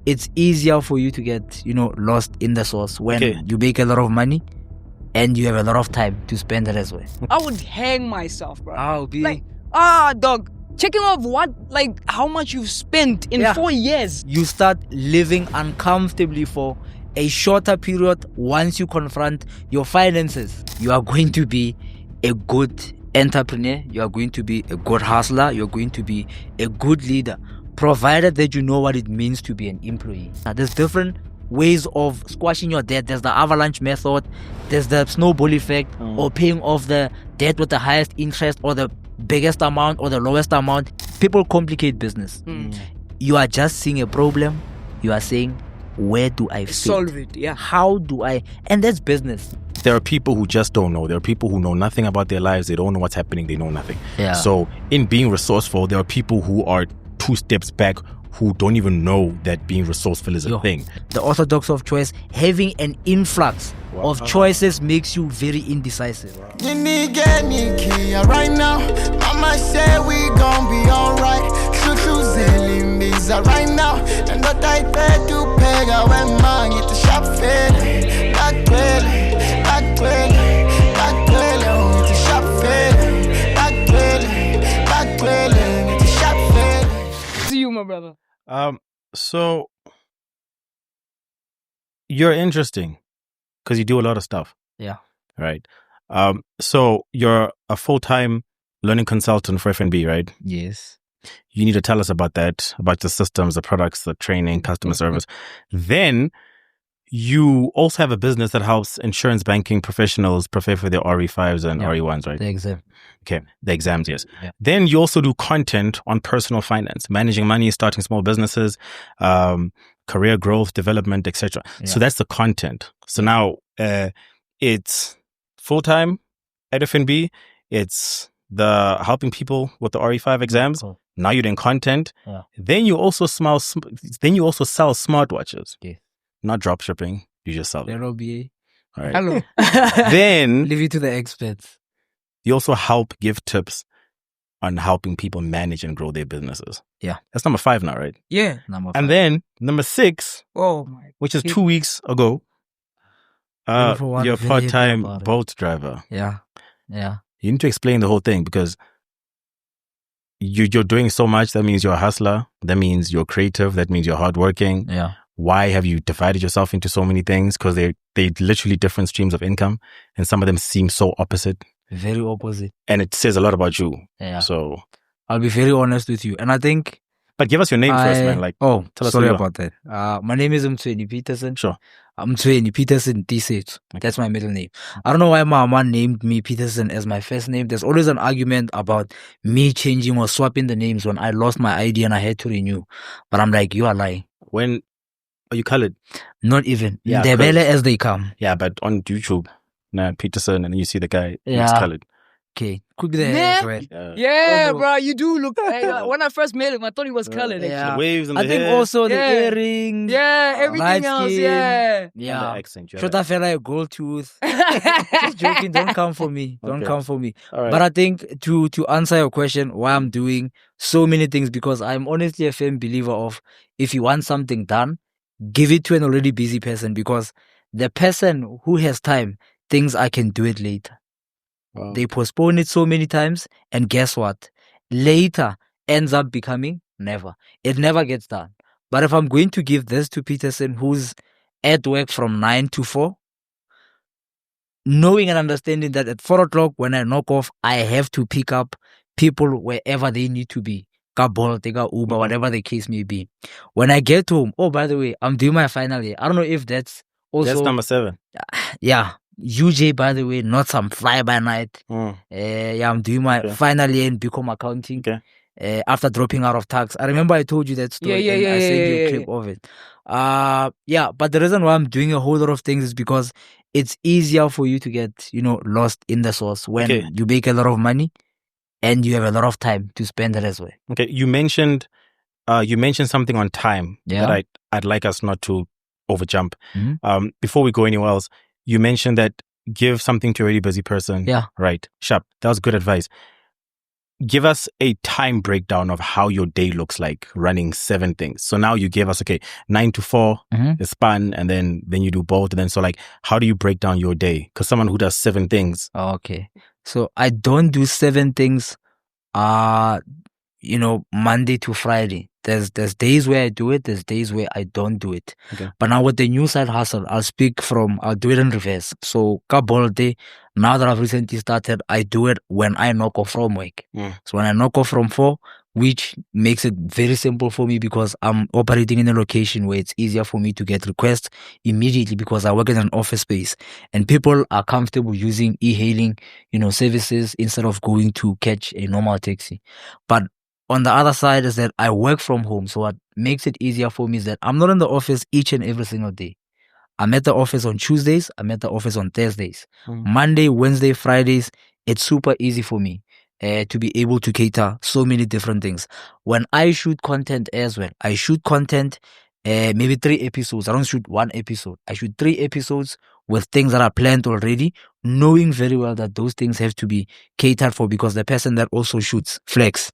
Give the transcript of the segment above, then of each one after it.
it's easier for you to get, lost in the sauce when you make a lot of money and you have a lot of time to spend it as well. I would hang myself, bro. I'll be like, dog. Checking off how much you've spent in 4 years. You start living uncomfortably for a shorter period. Once you confront your finances, you are going to be a good entrepreneur. You are going to be a good hustler. You're going to be a good leader, provided that you know what it means to be an employee. Now, there's different ways of squashing your debt. There's the avalanche method. There's the snowball effect, or paying off the debt with the highest interest, or the biggest amount, or the lowest amount. People complicate business. You are just seeing a problem. You are saying, where do I solve it? Yeah. How do I? And that's business. There are people who just don't know. There are people who know nothing about their lives. They don't know what's happening. They know nothing. Yeah. So in being resourceful, there are people who are 2 steps back, who don't even know that being resourceful is a thing. The orthodox of choice, having an influx of choices makes you very indecisive. Right now, mama said we gon' be alright. Right now, and what I said to peg when man get the shop fair. See you, my brother. So you're interesting because you do a lot of stuff. Yeah. Right. So you're a full-time learning consultant for F&B, right? Yes. You need to tell us about that, about the systems, the products, the training, customer service. Then you also have a business that helps insurance banking professionals prepare for their RE5s and RE1s, right? The exam. Okay, the exams, yes. Yeah. Then you also do content on personal finance, managing money, starting small businesses, career growth, development, etc. Yeah. So that's the content. So now it's full-time at F&B. It's the helping people with the RE5 exams. Cool. Now you're doing content. Yeah. Then you also sell smartwatches. Okay. Not drop shipping. You just sell them. LOBA. All right. Hello. Then Leave it to the experts. you also give tips on helping people manage and grow their businesses. Yeah. That's number 5 now, right? Yeah. Number 5. And then number 6, Oh my. which is 2 weeks ago, you're a part-time boat driver. Yeah. Yeah. You need to explain the whole thing because you're doing so much. That means you're a hustler. That means you're creative. That means you're hardworking. Yeah. Why have you divided yourself into so many things? Because they're literally different streams of income, and some of them seem so opposite. Very opposite. And it says a lot about you. Yeah. So I'll be very honest with you. And I think... But give us your name first, man. Tell us sorry who you about that. My name is Peterson. Sure. Peterson Tiisetso. That's my middle name. I don't know why my mama named me Peterson as my first name. There's always an argument about me changing or swapping the names when I lost my ID and I had to renew. But I'm like, you are lying. When are you colored? Not even. Yeah, Ndebele as they come. Yeah, but on YouTube, Peterson, and then you see the guy who's Yeah. colored. Okay. Could be the hair as well. Yeah, bro, you do look. When I first met him, I thought he was colored. Yeah. The waves and the I think hair. also the Yeah. earrings. Yeah, everything light else. skin. Yeah. And the Yeah. accent. you have Shota fella a gold tooth. Just joking. Don't come for me. Don't Okay. come for me. All right. But I think to answer your question, why I'm doing so many things, because I'm honestly a firm believer of, if you want something done, give it to an already busy person, because the person who has time thinks I can do it later. Wow. They postpone it so many times, and guess what? Later ends up becoming never. It never gets done. But if I'm going to give this to Peterson, who's at work from 9 to 4, knowing and understanding that at 4 o'clock when I knock off, I have to pick up people wherever they need to be. Ka Bolt, take a Uber, whatever the case may be. When I get home, oh, by the way, I'm doing my final year. I don't know if that's also... That's number 7. Yeah. UJ, by the way, not some fly-by-night. Yeah, I'm doing my final year in BCom accounting. Okay. After dropping out of tax. I remember I told you that story. Yeah, I sent you a clip of it. Yeah, but the reason why I'm doing a whole lot of things is because it's easier for you to get, lost in the sauce when you make a lot of money and you have a lot of time to spend it as well. Okay, you mentioned something on time that I'd like us not to overjump. Mm-hmm. Before we go anywhere else, you mentioned that give something to a really busy person. Yeah. Right. Sharp. That was good advice. give us a time breakdown of how your day looks like running 7 things. So now you gave us, 9 to 4 is span, and then you do both. And then, so like, how do you break down your day? Because someone who does 7 things. Okay. So I don't do 7 things, Monday to Friday. There's days where I do it. There's days where I don't do it. Okay. But now with the new side hustle, I'll do it in reverse. So day, now that I've recently started, I do it when I knock off from work. So when I knock off from 4, which makes it very simple for me because I'm operating in a location where it's easier for me to get requests immediately because I work in an office space and people are comfortable using e-hailing, services instead of going to catch a normal taxi. But on the other side is that I work from home. So what makes it easier for me is that I'm not in the office each and every single day. I'm at the office on Tuesdays. I'm at the office on Thursdays. Monday, Wednesday, Fridays, it's super easy for me to be able to cater so many different things. When I shoot content as well, I shoot content maybe 3 episodes. I don't shoot 1 episode. I shoot 3 episodes with things that are planned already, knowing very well that those things have to be catered for because the person that also shoots Flex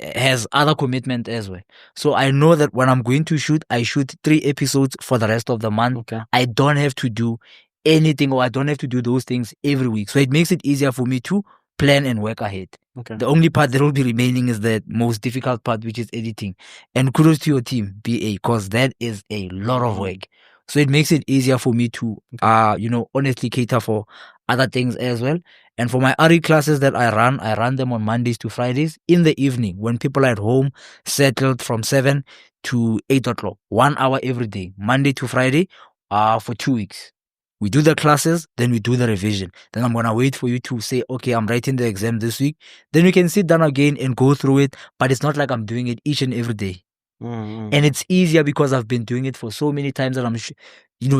has other commitment as well. So I know that when I'm going to shoot, I shoot 3 episodes for the rest of the month. Okay. I don't have to do anything or I don't have to do those things every week. So it makes it easier for me to plan and work ahead. Okay. The only part that will be remaining is the most difficult part, which is editing. And kudos to your team, BA, because that is a lot of work. So it makes it easier for me to, honestly cater for other things as well. And for my RE classes that I run them on Mondays to Fridays in the evening when people are at home, settled from 7 to 8 o'clock, 1 hour every day, Monday to Friday, for 2 weeks. We do the classes, then we do the revision. Then I'm going to wait for you to say, okay, I'm writing the exam this week. Then we can sit down again and go through it. But it's not like I'm doing it each and every day. And it's easier because I've been doing it for so many times that I'm,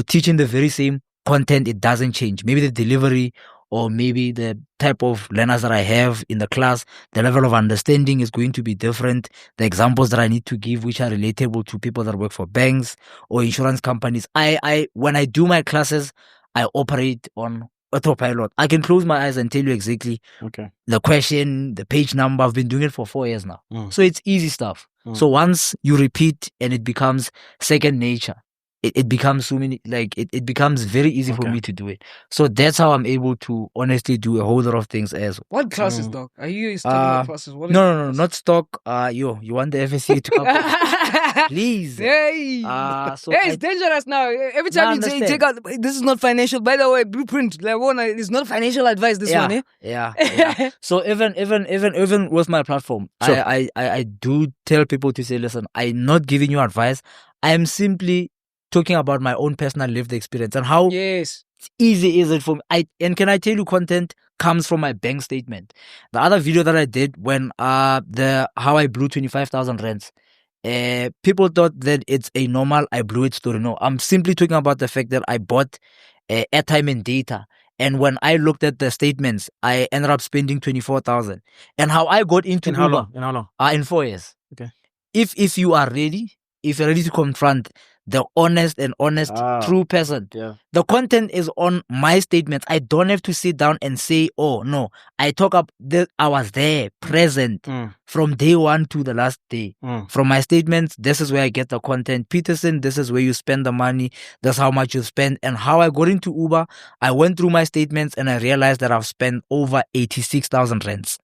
teaching the very same content. It doesn't change. Maybe the delivery or maybe the type of learners that I have in the class, the level of understanding is going to be different. The examples that I need to give, which are relatable to people that work for banks or insurance companies. When I do my classes, I operate on autopilot. I can close my eyes and tell you exactly the question, the page number. I've been doing it for 4 years now. So it's easy stuff. So once you repeat and it becomes second nature, it becomes so many, it becomes very easy for me to do it. So that's how I'm able to honestly do a whole lot of things as well. What classes, dog? Are you studying classes? What is No, not stock. You want the FSC to come? Please. Hey, So it's dangerous now. Every time you take out, this is not financial. By the way, blueprint, it's not financial advice. This one, eh? Yeah. So even with my platform, Sure. I do tell people to say, listen, I'm not giving you advice. I am simply talking about my own personal lived experience and how easy is it for me. And can I tell you, content comes from my bank statement. The other video that I did when how I blew 25,000 rands, people thought that it's a normal I blew it story. No, I'm simply talking about the fact that I bought airtime and data. And when I looked at the statements, I ended up spending 24,000. And how I got into In how Uber, long? in 4 years. Okay. If you're ready to confront the honest true person, the content is on my statements. I don't have to sit down and say, oh no, I talk up that I was there present from day 1 to the last day. From my statements, this is where I get the content. Peterson, this is where you spend the money. That's how much you spend. And how I got into Uber, I went through my statements and I realized that I've spent over 86,000 rands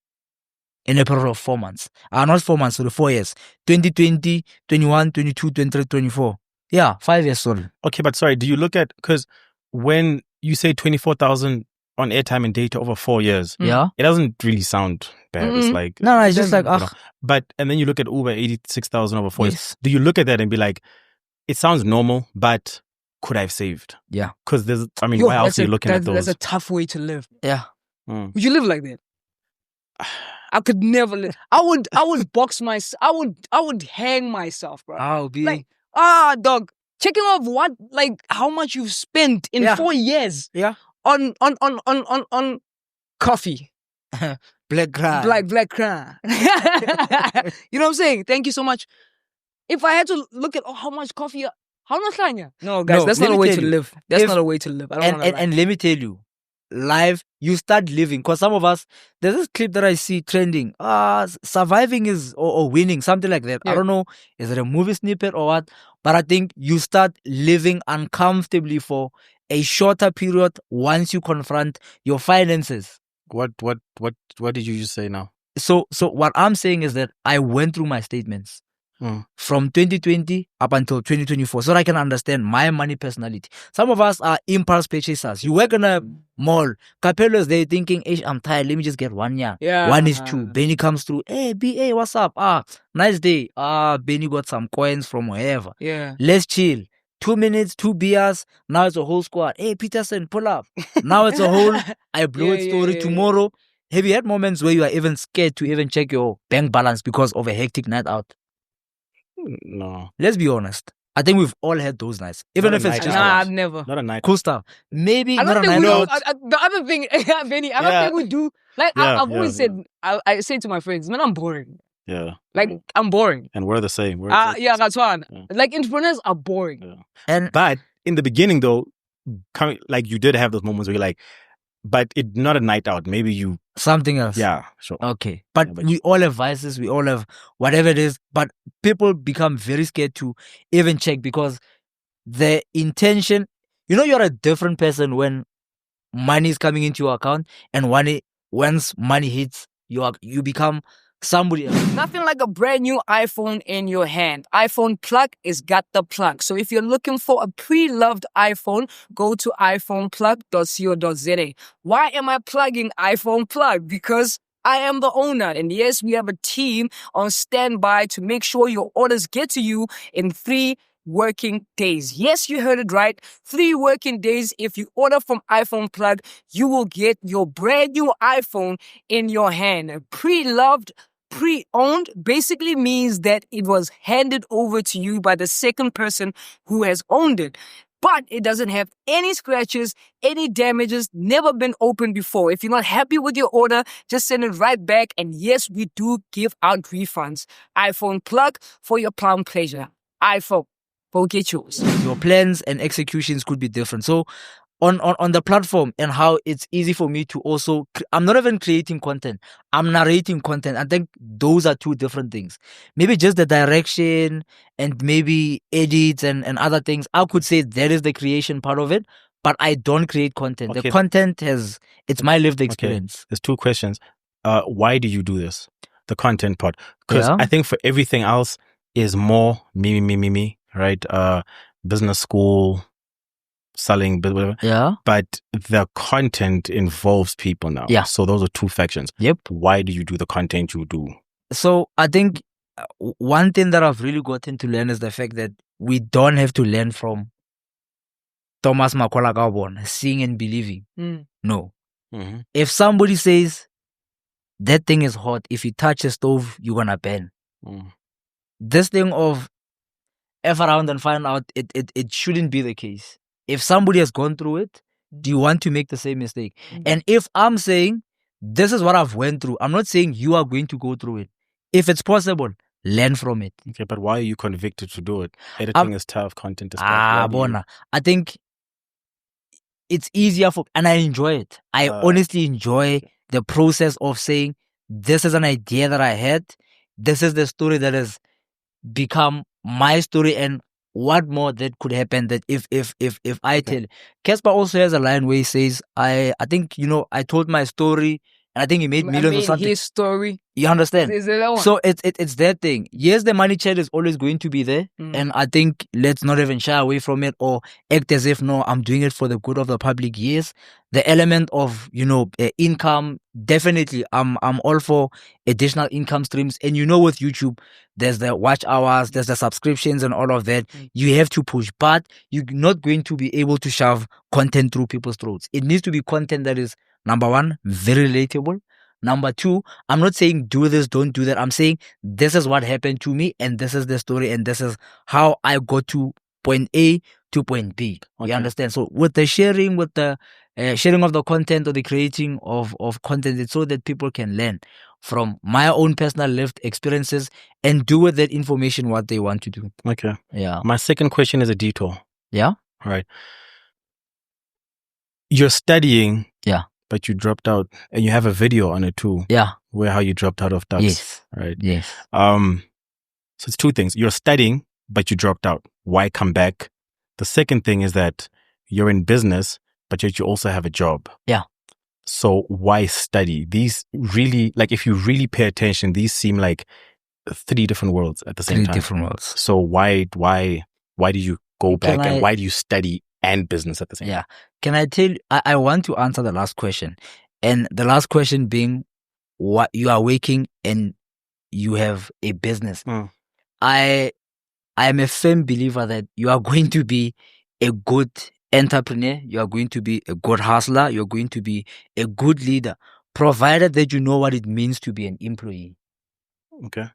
in a period of 4 months. Not 4 months, so 4 years. 2020, 21, 22, 23, 24. Yeah, 5 years old. Okay, but sorry, do you look at, because when you say 24,000 on airtime and data over 4 years, it doesn't really sound bad. It's like, no, it's just like, But, and then you look at Uber, 86,000 over 4 years. Yes. Do you look at that and be like, it sounds normal, but could I have saved? Yeah. Because why else are you looking at those? That's a tough way to live. Yeah. Would you live like that? I could never live. I would box myself. I would hang myself, bro. I'll be like, dog. Checking off how much you've spent in 4 years. Yeah. On coffee. Black crown. Black crown. You know what I'm saying? Thank you so much. If I had to look at how much coffee, how much line? No, guys, that's not a way to live. That's not a way to live. I don't want to. And let me tell you, life, you start living. Because some of us, there's this clip that I see trending. Surviving is or winning, something like that. I Yeah. don't know, is it a movie snippet or what? But I think you start living uncomfortably for a shorter period once you confront your finances. What did you just say now? So what I'm saying is that I went through my statements from 2020 up until 2024 so that I can understand my money personality. Some of us are impulse purchasers. You work in a mall. Capello is there thinking, I'm tired. Let me just get 1 year. Yeah. 1 is 2. Benny comes through. Hey, BA, what's up? Nice day. Benny got some coins from wherever. Yeah. Let's chill. 2 minutes, 2 beers. Now it's a whole squad. Hey, Peterson, pull up. Now it's a whole I blow it story tomorrow. Have you had moments where you are even scared to even check your bank balance because of a hectic night out? No. Let's be honest. I think we've all had those nights. Even Not if a it's night just out. Nah, I've never. Not a night. cool stuff. Maybe I not don't a think night we. out. The other thing, Benny, I don't think we do. Like Yeah, I've always said, I say to my friends, man, I'm boring. Yeah. Like I'm boring. And we're the same. Yeah, that's one. Yeah. Like entrepreneurs are boring. Yeah. And But in the beginning, though, like you did have those moments where you're like, but it's not a night out. Maybe you. something else. Yeah, sure. Okay. But Yeah, but- we all have vices. We all have whatever it is. But people become very scared to even check because the intention, you're a different person when money is coming into your account and once money hits, you become somebody else. Nothing like a brand new iPhone in your hand. iPhone plug is got the plug. So if you're looking for a pre-loved iPhone, go to iPhoneplug.co.za. Why am I plugging iPhone Plug? Because I am the owner. And yes, we have a team on standby to make sure your orders get to you in 3 working days. Yes, you heard it right. 3 working days. If you order from iPhone Plug, you will get your brand new iPhone in your hand. Pre-loved, pre-owned basically means that it was handed over to you by the second person who has owned it. But it doesn't have any scratches, any damages, never been opened before. If you're not happy with your order, just send it right back. And yes, we do give out refunds. iPhone Plug for your plum pleasure. iPhone, go get yours. Your plans and executions could be different. So on the platform and how it's easy for me to also, I'm not even creating content. I'm narrating content. I think those are 2 different things. Maybe just the direction and maybe edits and other things. I could say that is the creation part of it, but I don't create content. Okay. The content it's my lived experience. There's 2 questions. Why do you do this? The content part. Because Yeah. I think for everything else is more me, right? Business school, selling, whatever. Yeah. But the content involves people now. Yeah. So those are 2 factions. Yep. Why do you do the content you do? So I think one thing that I've really gotten to learn is the fact that we don't have to learn from Thomas Makola Gabon, seeing and believing. No. Mm-hmm. If somebody says that thing is hot, if you touch a stove, you're gonna burn. This thing of F around and find out, it shouldn't be the case. If somebody has gone through it, do you want to make the same mistake? And if I'm saying this is what I've went through, I'm not saying you are going to go through it. If it's possible, learn from it. Okay, but why are you convicted to do it? Editing is tough, content is tough. Bona. I think it's easier and I enjoy it. I honestly enjoy the process of saying, this is an idea that I had. This is the story that has become my story, and what more that could happen that if I tell. Casper also has a line where he says, I think, I told my story and I think he made millions or something. His story. You understand? Is that one? So it's that thing. Yes, the money chat is always going to be there. And I think let's not even shy away from it or act as if, no, I'm doing it for the good of the public. Yes, the element of, income, definitely, I'm all for additional income streams. And with YouTube, there's the watch hours, there's the subscriptions and all of that. You have to push, but you're not going to be able to shove content through people's throats. It needs to be content that is, number 1, very relatable. Number 2, I'm not saying do this, don't do that. I'm saying this is what happened to me and this is the story and this is how I got to point A to point B. Okay. You understand? So with the sharing, with the sharing of the content or the creating of content, it's so that people can learn from my own personal lived experiences and do with that information what they want to do. Okay. Yeah. My second question is a detour. Yeah? All right. You're studying Yeah. But you dropped out, and you have a video on it too. Yeah. Where how you dropped out of Dux. Yes. Right. Yes. So it's two things. You're studying, but you dropped out. Why come back? The second thing is that you're in business, but yet you also have a job. Yeah. So why study? These really, like, if you really pay attention, these seem like three different worlds at the same time. Three different worlds. So why do you go back and why do you study and business at the same time? Yeah. Can I tell you, I want to answer the last question. And the last question being, what you are working and you have a business. I am a firm believer that you are going to be a good entrepreneur, you are going to be a good hustler, you're going to be a good leader, provided that you know what it means to be an employee. Okay.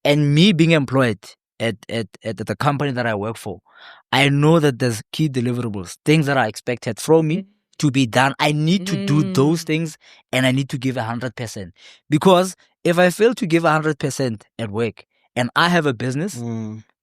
And me being employed at the company that I work for, I know that there's key deliverables, things that are expected from me to be done. I need to do those things and I need to give 100%. Because if I fail to give 100% at work and I have a business,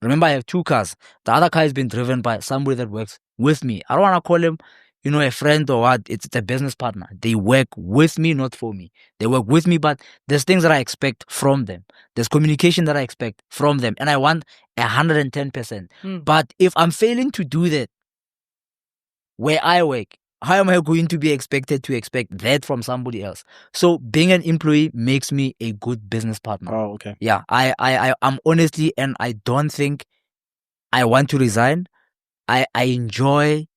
remember I have 2 cars. The other car has been driven by somebody that works with me. I don't want to call him, a friend or what. It's a business partner. They work with me, not for me. They work with me, but there's things that I expect from them. There's communication that I expect from them. And I want 110%. But if I'm failing to do that where I work, how am I going to be expected to expect that from somebody else? So being an employee makes me a good business partner. Oh, okay. Yeah, I'm honestly, and I don't think I want to resign. I enjoy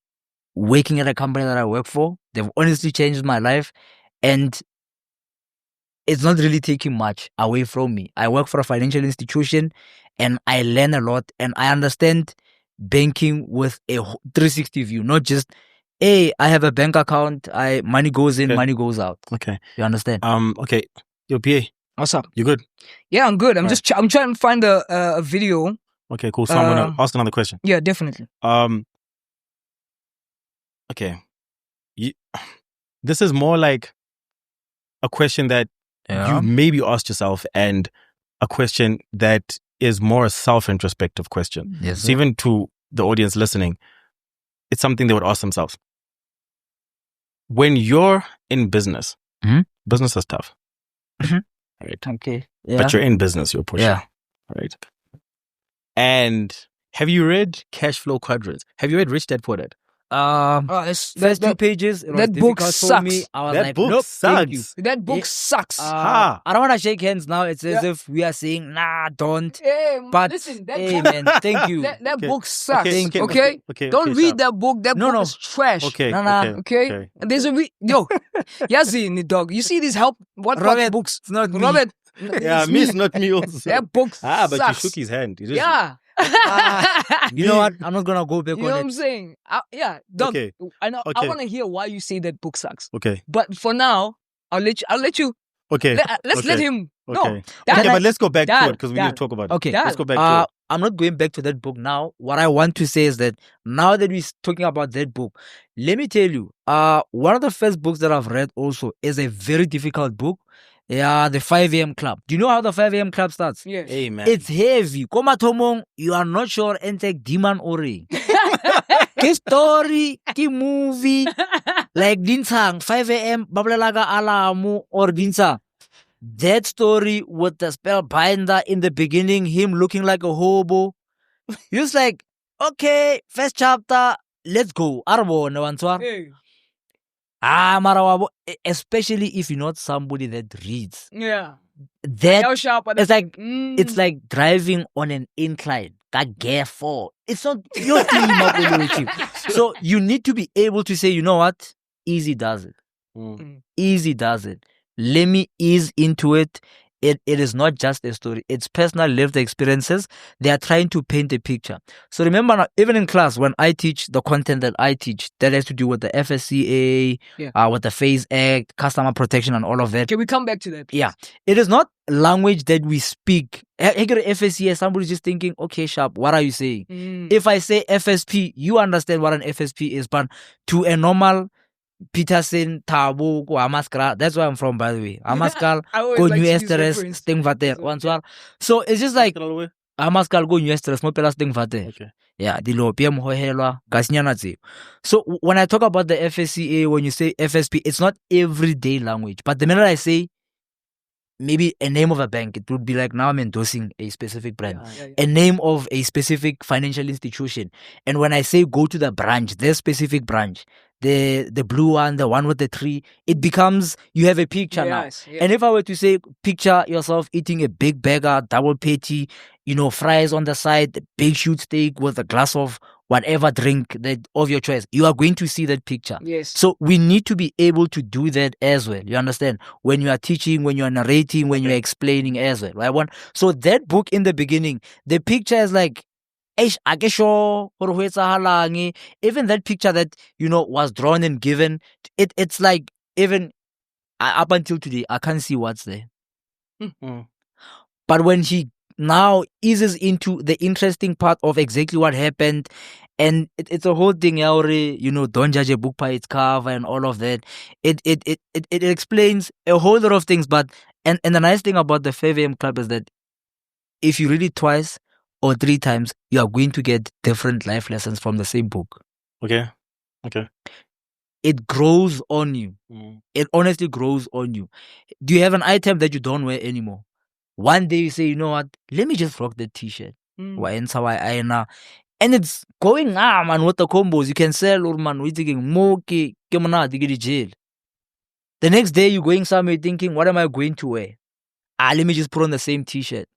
working at a company that I work for. They've honestly changed my life, and it's not really taking much away from me. I work for a financial institution, and I learn a lot, and I understand banking with a 360 view, not just, hey, I have a bank account, money goes in, money goes out. Okay. You understand? Okay. Yo, PA. What's up? You good? Yeah, I'm good. I'm I'm trying to find a video. Okay, cool. So I'm gonna ask another question. Yeah, definitely. Okay. This is more like a question that you maybe asked yourself, and a question that is more a self-introspective question. Yes. So even to the audience listening, it's something they would ask themselves. When you're in business, business is tough. Right. Okay. Yeah. But you're in business, you're pushing. Yeah. Right. And have you read Cash Flow Quadrants? Have you read Rich Dad Poor Dad? First 2 pages. That book sucks. Me. I was that like, book nope, sucks. thank you. That book sucks. I don't want to shake hands now. It's as if we are saying, nah, don't. Hey, but listen, that hey, book, man, thank you. That book sucks. Okay. Don't read that book. That book is trash. Okay. Okay. And there's yo, Yazzie, dog. You see these what books? It's not me. Robert. Yeah, me is not me also. That book but sucks. you shook his hand. Yeah. You know what? I'm not gonna go back you on it. know what I'm saying? Yeah, dog. Okay. I know. Okay. I want to hear why you say that book sucks. Okay. But for now, I'll let you. Okay. Let's let him. Okay. No. But let's go back to Dad, it because we need to talk about it. Okay. Let's go back to it. I'm not going back to that book now. What I want to say is that now that we're talking about that book, let me tell you, one of the first books that I've read also is a very difficult book. Yeah, the 5 a.m. Club. Do you know how the 5 a.m. Club starts? Yes. Hey, man. It's heavy. Koma Tomong, you are not sure and take demon ori. Ke story, ke movie, like Dinsang, 5 a.m. Bablelaga Alamu or Dinsa. That story with the spellbinder in the beginning, him looking like a hobo. He was like, okay, first chapter, let's go. Arbo, no one. Hey. Marawabo, especially if you're not somebody that reads. Yeah. That it's like it's like driving on an incline. It's not your team. So you need to be able to say, you know what? Easy does it. Easy does it. Let me ease into it. It is not just a story. It's personal lived experiences. They are trying to paint a picture. So remember now, even in class, when I teach the content that I teach, that has to do with the FSCA, with the FACE Act, customer protection and all of that. Can we come back to that? Yeah. It is not language that we speak. FSCA, somebody's just thinking, okay, Sharp, what are you saying? If I say FSP, you understand what an FSP is, but to a normal Peterson, Tabo, Amaskal. That's where I'm from, by the way. Amaskal, Konyu Esteres, Sting Vater, once. So it's just like Amaskal go US stress mo pela steng vate. Okay. Yeah, dilo PM hohelwa kasinyana tseo. So when I talk about the FSCA, when you say FSP, it's not everyday language. But the minute I say maybe a name of a bank, it would be like now I'm endorsing a specific brand, a name of a specific financial institution. And when I say go to the branch, their specific branch, the blue one, the one with the tree, it becomes you have a picture now. And if I were to say picture yourself eating a big burger, double patty, fries on the side, big shoot steak with a glass of whatever drink that of your choice, you are going to see that picture. Yes. So we need to be able to do that as well. You understand? When you are teaching, when you are narrating, when you are explaining as well. Right? So that book in the beginning, the picture is like, even that picture that was drawn and given, it's like even up until today, I can't see what's there. Mm-hmm. But when he now eases into the interesting part of exactly what happened, and it's a whole thing, don't judge a book by its cover and all of that. It explains a whole lot of things. But and the nice thing about the 5 a.m. club is that if you read it twice or 3 times, you are going to get different life lessons from the same book. Okay. It grows on you. Mm. It honestly grows on you. Do you have an item that you don't wear anymore? One day you say, you know what? Let me just rock that t-shirt. And it's going man with the combos. You can sell or man, we're thinking more jail. The next day you're going somewhere thinking, what am I going to wear? Let me just put on the same t-shirt.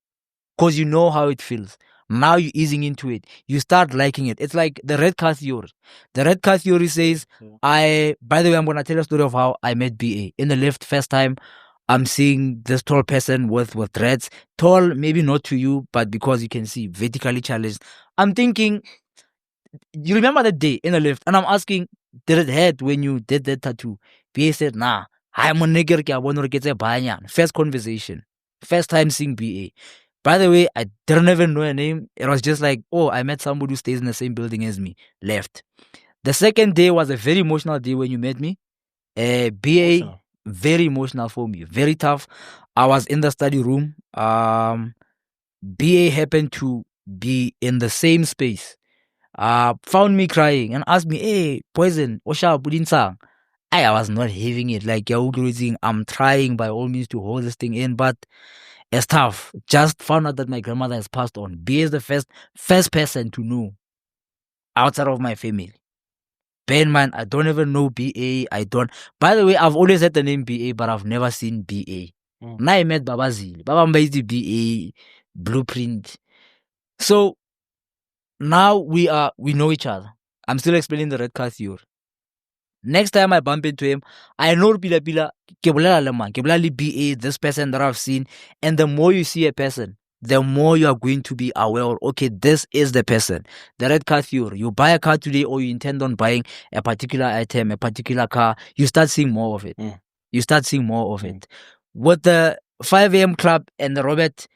Because you know how it feels. Now you're easing into it. You start liking it. It's like the red car theory. The red car theory says, by the way, I'm going to tell a story of how I met BA. In the lift, first time, I'm seeing this tall person with dreads. Tall, maybe not to you, but because you can see, vertically challenged. I'm thinking, you remember that day in the lift? And I'm asking, did it hurt when you did that tattoo? BA said, nah. I'm a nigger. First conversation. First time seeing BA. By the way, I didn't even know her name. It was just like, oh, I met somebody who stays in the same building as me. Left. The second day was a very emotional day when you met me. BA, very emotional for me. Very tough. I was in the study room. BA happened to be in the same space. Found me crying and asked me, hey, Poison, I was not having it. Like, I'm trying by all means to hold this thing in, but it's tough. Just found out that my grandmother has passed on. BA is the first person to know outside of my family. Bear in mind, I don't even know BA. By the way, I've always had the name BA, but I've never seen BA. Now I met Baba Zil. Baba made BA blueprint. So now we know each other. I'm still explaining the red car theory. Next time I bump into him, I know BA, this person that I've seen. And the more you see a person, the more you are going to be aware, okay, this is the person. The red car theory. You buy a car today or you intend on buying a particular item, a particular car, you start seeing more of it. You start seeing more of it. With the 5 a.m. club and the Robert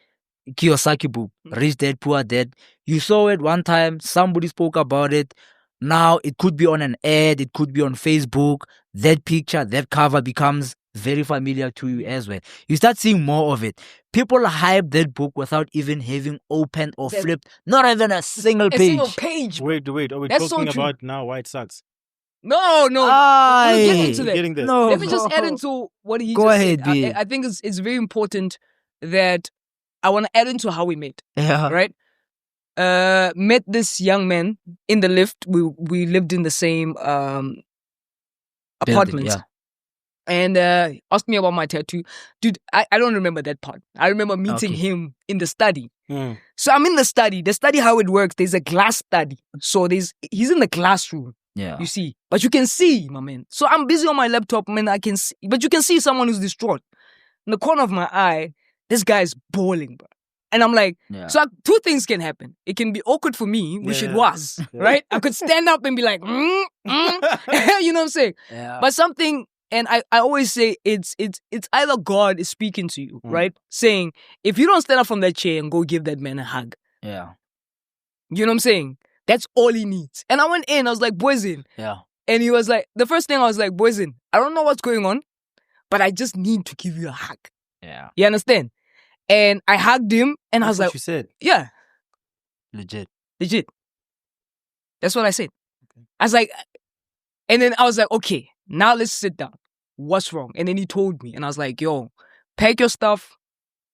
Kiyosaki book, Rich Dad, Poor Dad, you saw it one time, somebody spoke about it. Now it could be on an ad, it could be on Facebook. That picture, that cover becomes very familiar to you as well. You start seeing more of it. People hype that book without even having opened or flipped, not even a single page. A single page. Wait, are we That's talking so true. about now White Sox? No. We'll get into that. Getting this. No. Let me just add into what he Go just ahead, said. B. I think it's very important that I want to add into how we met. Yeah. Right? Met this young man in the lift. We lived in the same apartment. Yeah. And asked me about my tattoo. Dude, I don't remember that part. I remember meeting him in the study. So I'm in the study. The study, how it works, there's a glass study. So he's in the classroom. Yeah. You see. But you can see, my man. So I'm busy on my laptop, man. I can see. But you can see someone who's distraught. In the corner of my eye, this guy is bawling, bro. And I'm like, so two things can happen. It can be awkward for me, which it was, right? I could stand up and be like, you know what I'm saying? Yeah. But something, and I always say it's either God is speaking to you, right? Saying, if you don't stand up from that chair and go give that man a hug. Yeah. You know what I'm saying? That's all he needs. And I went in, I was like, Boyzin. Yeah. And he was like, the first thing I was like, Boyzin, I don't know what's going on, but I just need to give you a hug. Yeah. You understand? And I hugged him, and I was like, what you said. yeah. Legit. Legit. That's what I said. I was like, and then I was like, okay, now let's sit down. What's wrong? And then he told me, and I was like, yo, pack your stuff,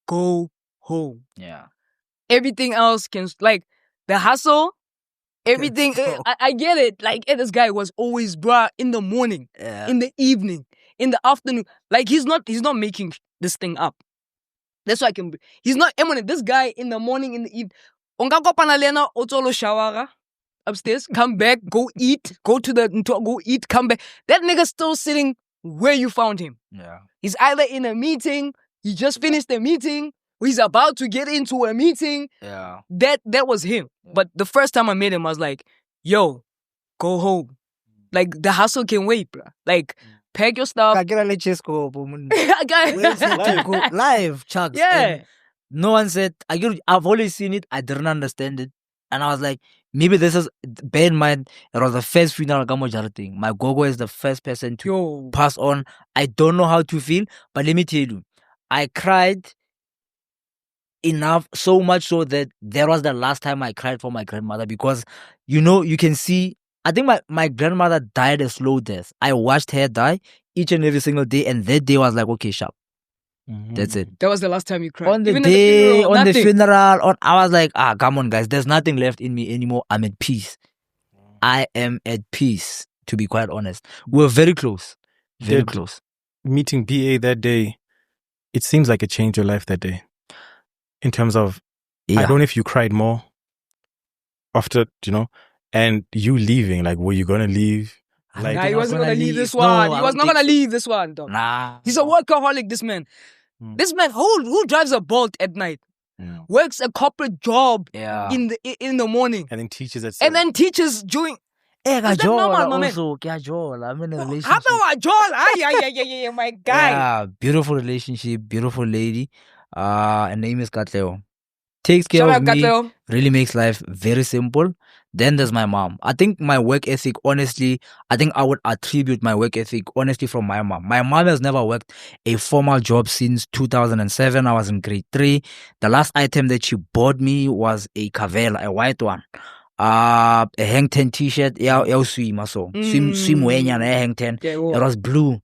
go home. Yeah. Everything else can, like, the hustle, everything, stop. I get it. Like, this guy was always, bruh, in the morning, in the evening, in the afternoon. Like, he's not making this thing up. That's why I can, he's not, this guy in the morning, in the evening, ungakopana lena otolo shawara upstairs, come back, go eat, go eat, come back. That nigga's still sitting where you found him. Yeah. He's either in a meeting, he just finished the meeting, or he's about to get into a meeting. Yeah. That was him. But the first time I met him, I was like, yo, go home. Like, the hustle can wait, bro. Like, pack your stuff. Live, Chucks. Yeah. And no one said, I've always seen it. I didn't understand it. And I was like, maybe this is, bear in mind, it was the first funeral Gamojara thing. My gogo is the first person to pass on. I don't know how to feel, but let me tell you, I cried enough, so much so that was the last time I cried for my grandmother, because, you can see, I think my grandmother died a slow death. I watched her die each and every single day, and that day was like, okay, sharp. That's it. That was the last time you cried. On the Even day, at the funeral, I was like, come on, guys. There's nothing left in me anymore. I'm at peace. I am at peace, to be quite honest. We were very close. Very close. Meeting BA that day, it seems like it changed your life that day. In terms of, I don't know if you cried more after, and you leaving. Like, were you going to leave? Like, nah, he wasn't going to leave this one. He was not going to leave this one, dog. Nah. He's a workaholic, this man. This man, who drives a Bolt at night, works a corporate job in the morning, and then teaches at 7. and then teaches during. Is that normal, my man? I'm in a relationship. How about Joel? Yeah, my guy. Yeah, beautiful relationship, beautiful lady. Her name is Katleo. Takes care Shout of out, me, Katleo. really makes life very simple. Then there's my mom. I think my work ethic, honestly, I would attribute my work ethic, honestly, from my mom. My mom has never worked a formal job since 2007. I was in grade 3. The last item that she bought me was a Cavella, a white one. A hang 10 t-shirt, swim, so swim wenyana, hang 10. It was blue.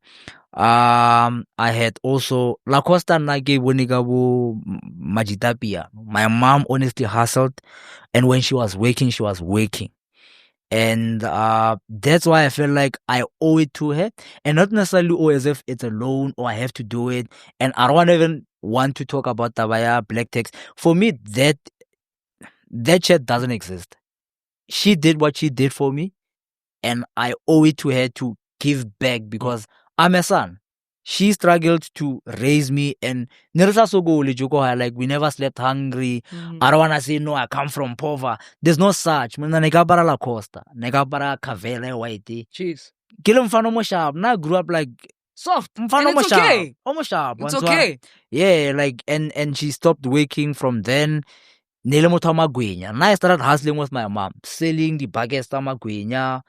I had also La Costa Nage Wonigabu Majitapia. My mom honestly hustled, and when she was working, and that's why I feel like I owe it to her, and not necessarily owe as if it's a loan or I have to do it. And I don't even want to talk about Tabaya Black Text. For me, that shit doesn't exist. She did what she did for me, and I owe it to her to give back, because I'm a son. She struggled to raise me, and like, we never slept hungry. I don't want to say, no, I come from poverty. There's no such. Negabara La Costa, Negabara Cavella White. Cheese. Kill him fan sharp. Now I grew up like soft. And it's okay. Almost sharp. It's okay. Yeah, like, and she stopped working from then. Now I started hustling with my mom, selling the baguettes to Magwenya.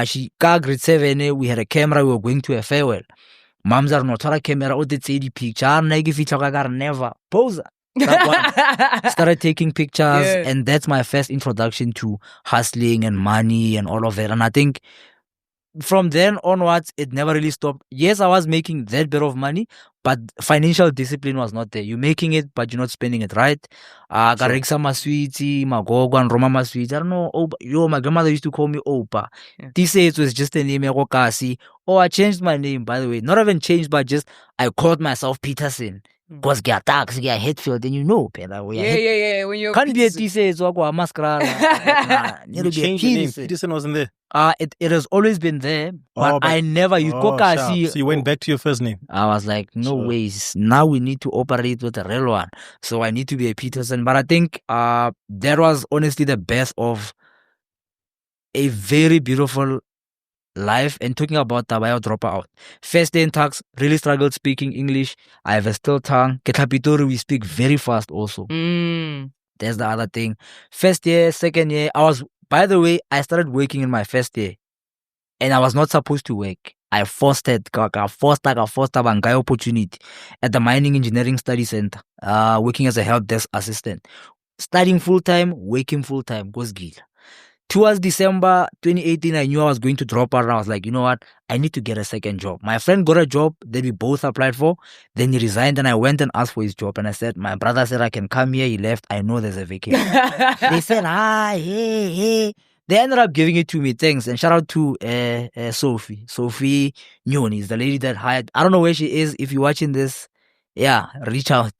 She got grade 7, we had a camera, we were going to a farewell. Moms are not a camera, or did say the picture, never pose. Started taking pictures, and that's my first introduction to hustling and money and all of that. And I think from then onwards, it never really stopped. Yes, I was making that bit of money, but financial discipline was not there. You're making it, but you're not spending it right. Gariksa Maswiti, Magogo, and Roma Maswiti. I don't know. My grandmother used to call me Opa. Tiisetso was just a name. Oh, I changed my name, by the way. Not even changed, but just I called myself Peterson. Because get tax, get Hetfield, then you know. Yeah. When you're can't be a Tiisetso or a mascara. You changed your name. Peterson wasn't there. It has always been there, but I never used So you went back to your first name. I was like, no ways. Now we need to operate with a real one. So I need to be a Peterson. But I think that was honestly the best of a very beautiful life. And talking about Tabayo dropout. First day in tax, really struggled speaking English. I have a still tongue. Ketapitori, we speak very fast also. That's the other thing. First year, second year, by the way, I started working in my first year, and I was not supposed to work. I forced a bangai opportunity at the Mining Engineering Study Center, working as a help desk assistant. studying full-time, working full-time. Goes gila. Towards December 2018, I knew I was going to drop out. And I was like, you know what? I need to get a second job. My friend got a job that we both applied for. Then he resigned and I went and asked for his job. And I said, my brother said I can come here. He left. I know there's a vacancy. They said, hey. They ended up giving it to me. Thanks. And shout out to Sophie. Sophie Nyon is the lady that hired. I don't know where she is. If you're watching this, yeah, reach out.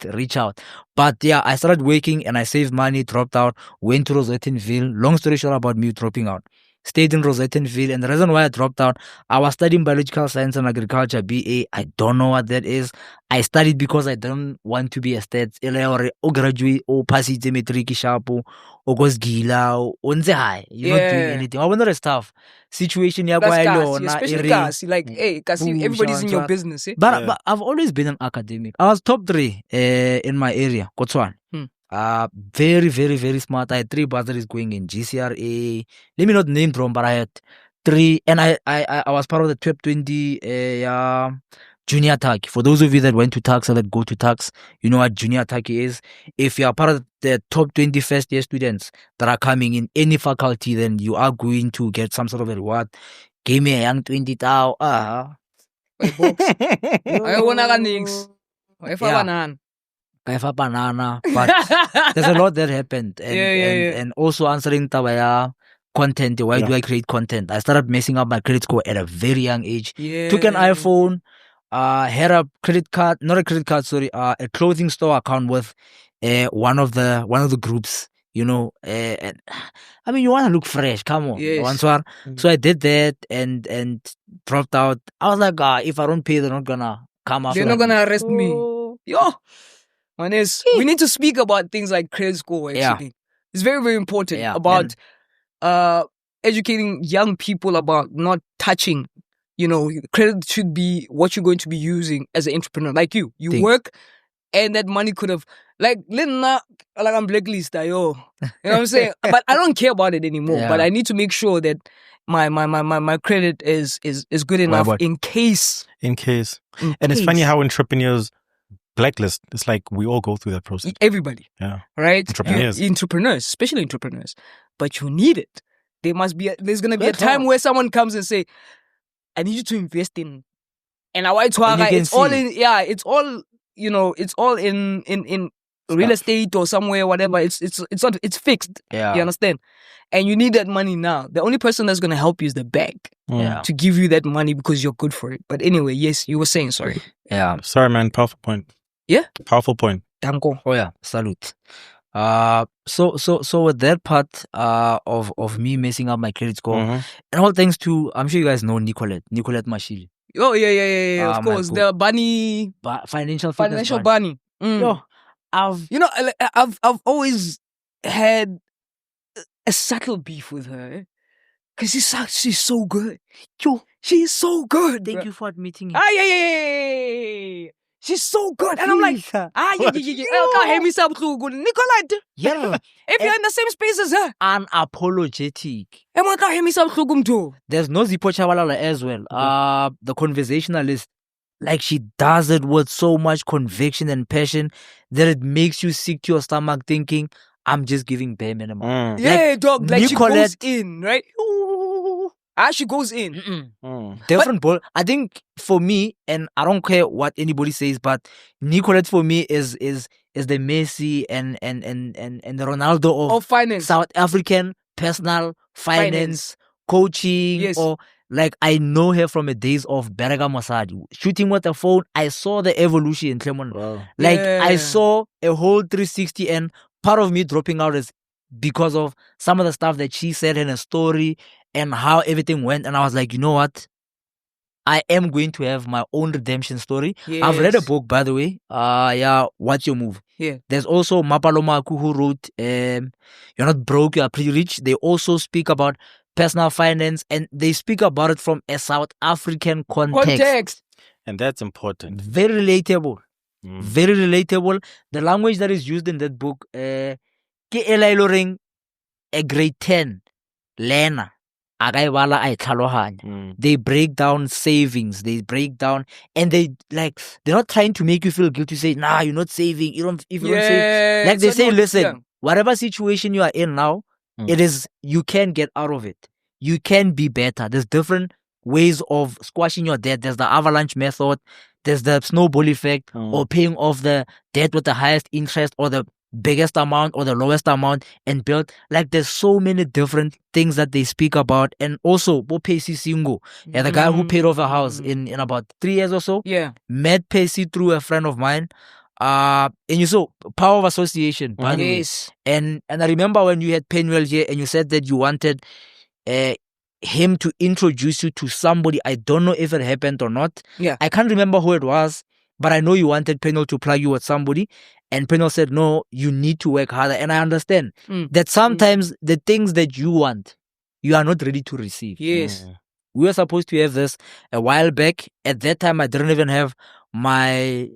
But yeah, I started working and I saved money, dropped out, went to Rosettenville. Long story short about me dropping out. Stayed in Rosettenville, and the reason why I dropped out, I was studying biological science and agriculture, BA. I don't know what that is. I studied because I don't want to be a stats. Or graduate, or pass it matric sharpo, or goes gila, or unze high. You're not doing anything. I wonder the stuff. Situation ya That's kwa Kasi, especially Kasi. Like, hey, Kasi, everybody's in your business. Eh? But I've always been an academic. I was top 3 in my area, Kotswan. Very, very, very smart. I had 3 bursaries going in GCRA. Let me not name drop, but I had 3, and I was part of the top 20 junior TAC. For those of you that went to TAC or that go to TAC, you know what junior TAC is. If you are part of the top 20 first year students that are coming in any faculty, then you are going to get some sort of a reward. Give me a young 20 thou. I want to nix. Banana, but there's a lot that happened, and also answering tabaya content. Why do I create content? I started messing up my credit score at a very young age. Took an iPhone, had a credit card, not a credit card, sorry, a clothing store account with one of the groups. You know, and, I mean, you want to look fresh. Come on, So I did that and dropped out. I was like, if I don't pay, they're not gonna come after. They're not gonna arrest me. Yo. We need to speak about things like credit score, actually. Yeah. It's very, very important about educating young people about not touching. You know, credit should be what you're going to be using as an entrepreneur. Like you work, and that money could have, like I'm blacklisted, yo. You know what I'm saying? But I don't care about it anymore. Yeah. But I need to make sure that my credit is good enough in case. And it's funny how entrepreneurs blacklist. It's like we all go through that process. Everybody. Yeah. Right? Entrepreneurs, especially entrepreneurs. But you need it. There's gonna be a time where someone comes and say, I need you to invest in, and it's all in real estate or somewhere, whatever. It's fixed. Yeah. You understand? And you need that money now. The only person that's gonna help you is the bank to give you that money because you're good for it. But anyway, yes, you were saying, sorry. Yeah. Sorry, man. Powerful point. Yeah? Powerful point. Danko. Oh yeah, salute. So with that part of me messing up my credit score, and all thanks to, I'm sure you guys know Nicolette Mashili. Oh yeah, of course, the bunny, financial bunny. Yo, I've always had a subtle beef with her, because she's so good. Yo, she's so good. Thank you for admitting it. Yeah. She's so good. And I'm like, yeah. Nicolette. Yeah. If you're in the same space as her. Unapologetic. There's no Zippo Chabalala as well. The conversationalist, like she does it with so much conviction and passion that it makes you sick to your stomach thinking, I'm just giving bare minimum. Yeah, dog. Like Nicolette, she goes in, right? She goes in. Different ball. I think for me, and I don't care what anybody says, but Nicolette for me is the Messi and the Ronaldo of finance. South African personal finance. Coaching. Yes. Or like I know her from the days of Berega Mossad. Shooting with the phone, I saw the evolution. Wow. Like I saw a whole 360, and part of me dropping out is because of some of the stuff that she said in a story and how everything went. And I was like, you know what? I am going to have my own redemption story. Yes. I've read a book, by the way. What's Your Move? Yeah. There's also Mapalomaku who wrote You're Not Broke, You're Pretty Rich. They also speak about personal finance, and they speak about it from a South African context. And that's important. Very relatable. Very relatable. The language that is used in that book, a grade 10 learner. They break down savings, they break down, and they're not trying to make you feel guilty. Say, nah, you're not saving. If you don't save, like they say, listen, whatever situation you are in now, it is, you can get out of it. You can be better. There's different ways of squashing your debt. There's the avalanche method. There's the snowball effect, or paying off the debt with the highest interest, or the biggest amount or the lowest amount, and build. Like, there's so many different things that they speak about. And also, Bo Pacey Singo, the guy who paid off a house in about 3 years or so. Yeah. Met Pacey through a friend of mine. And you saw power of association, by the way. Yes. And I remember when you had Penuel here and you said that you wanted him to introduce you to somebody. I don't know if it happened or not. Yeah. I can't remember who it was, but I know you wanted Penuel to plug you with somebody. And Penuel said, no, you need to work harder. And I understand that sometimes the things that you want, you are not ready to receive. Yes. We were supposed to have this a while back. At that time, I didn't even have my,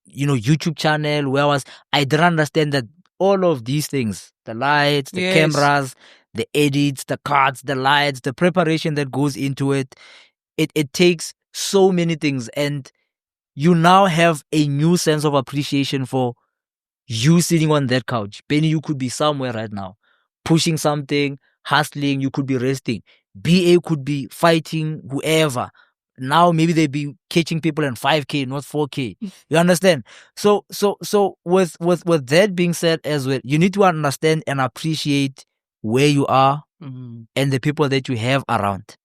YouTube channel where I didn't understand that all of these things, the lights, the cameras, the edits, the cards, the lights, the preparation that goes into it, it takes so many things. And you now have a new sense of appreciation for you sitting on that couch. Benny, you could be somewhere right now, pushing something, hustling, you could be resting. BA could be fighting whoever. Now maybe they be catching people in 5K, not 4K. You understand? So with that being said as well, you need to understand and appreciate where you are and the people that you have around.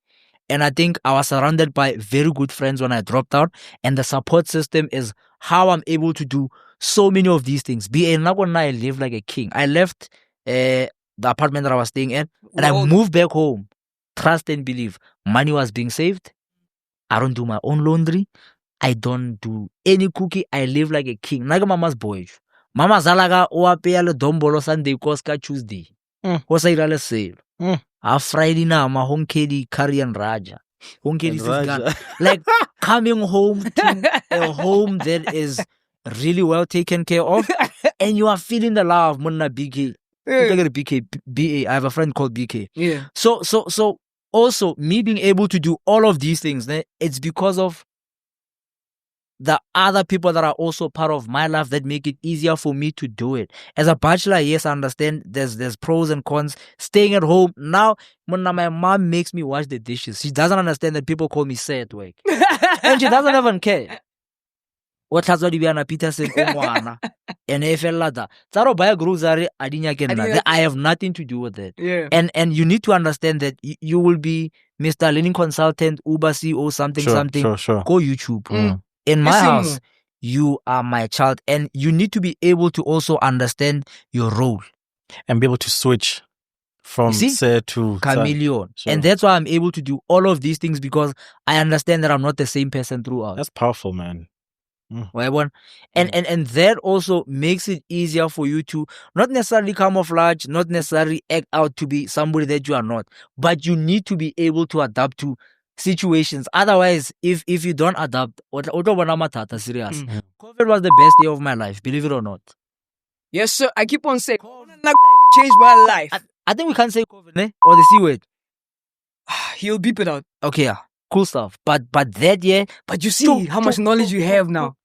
And I think I was surrounded by very good friends when I dropped out, and the support system is how I'm able to do so many of these things. BA, now when I live like a king. I left the apartment that I was staying in, and I moved back home. Trust and believe. Money was being saved. I don't do my own laundry. I don't do any cookie. I live like a king. Naga mama's boy. Mama zalaga oapea le dombolo Sunday koska Tuesday. Kosa irale sale. A Friday na ma honkedi curry and raja. Honkedi is gone. Like coming home to a home that is really well taken care of, and you are feeling the love. Munna BK. BA. I have a friend called BK. Yeah. So also, me being able to do all of these things, it's because of the other people that are also part of my life that make it easier for me to do it. As a bachelor, yes, I understand there's pros and cons. Staying at home, now, my mom makes me wash the dishes. She doesn't understand that people call me say at work. And she doesn't even care. What has already been a Peterson and I have nothing to do with it. Yeah. And you need to understand that you will be Mr. Learning Consultant, Uber CEO, something. Sure. Go YouTube. In my house, you are my child, and you need to be able to also understand your role and be able to switch from say to chameleon. Sure. And that's why I'm able to do all of these things, because I understand that I'm not the same person throughout. That's powerful, man. And that also makes it easier for you to not necessarily camouflage, not necessarily act out to be somebody that you are not, but you need to be able to adapt to situations. Otherwise, if you don't adapt, serious. COVID was the best day of my life, believe it or not. Yes, sir. I keep on saying, changed my life. I think we can't say COVID, or the C word. He'll beep it out. Okay, yeah. Cool stuff. But that year... But you see how much knowledge you have now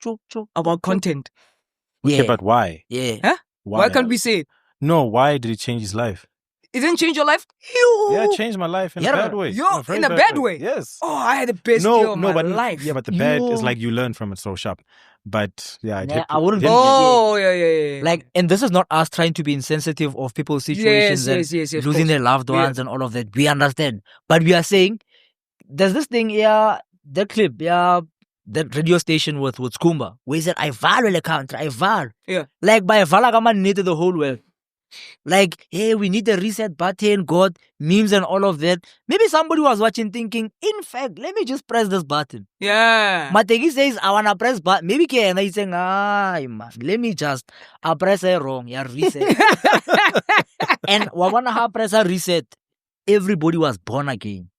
about content. Okay, but why? Yeah. Huh? Why can't we say it? No, why did it change his life? It didn't change your life? Yeah, it changed my life in a bad way. In a bad way? Yes. Oh, I had the best day of my life. Yeah, but the bad is like you learn from it so sharp. But yeah, I wouldn't. Yeah. Like, and this is not us trying to be insensitive of people's situations and losing their loved ones and all of that. We understand, but we are saying there's this thing, that clip, that radio station with Skumba, where he said, I value the country, I value. Yeah. Like, by Valagaman needed the whole world. Like, hey, we need the reset button, God, memes and all of that. Maybe somebody was watching thinking, in fact, let me just press this button. Yeah. Mategi says, I want to press button. Maybe Kena is saying, let me just, I press it wrong, reset. And Wawana press a reset. Everybody was born again.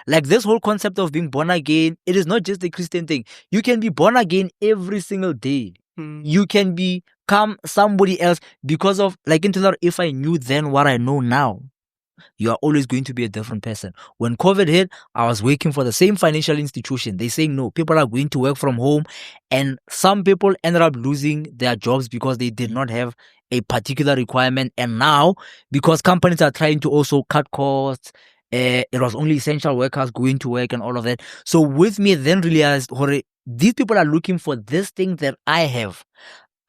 Like, this whole concept of being born again, it is not just a Christian thing. You can be born again every single day. You can become somebody else because of, like, if I knew then what I know now, You are always going to be a different person. When COVID hit, I was working for the same financial institution. They saying no, people are going to work from home, and some people ended up losing their jobs because they did not have a particular requirement. And now, because companies are trying to also cut costs, it was only essential workers going to work and all of that. So with me, then realized, Hore, these people are looking for this thing that I have.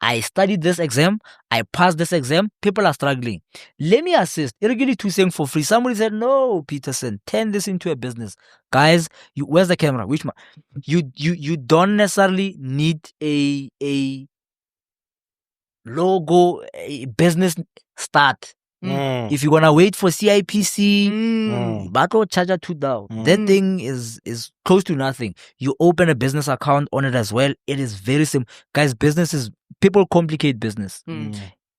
I studied this exam. I passed this exam. People are struggling. Let me assist. Irregularly to saying for free. Somebody said, no, Peterson, turn this into a business. Guys, where's the camera? Which one? You don't necessarily need a logo, a business start. If you're gonna wait for CIPC, battle charger $2. That thing is close to nothing. You open a business account on it as well. It is very simple. Guys, business is, people complicate business.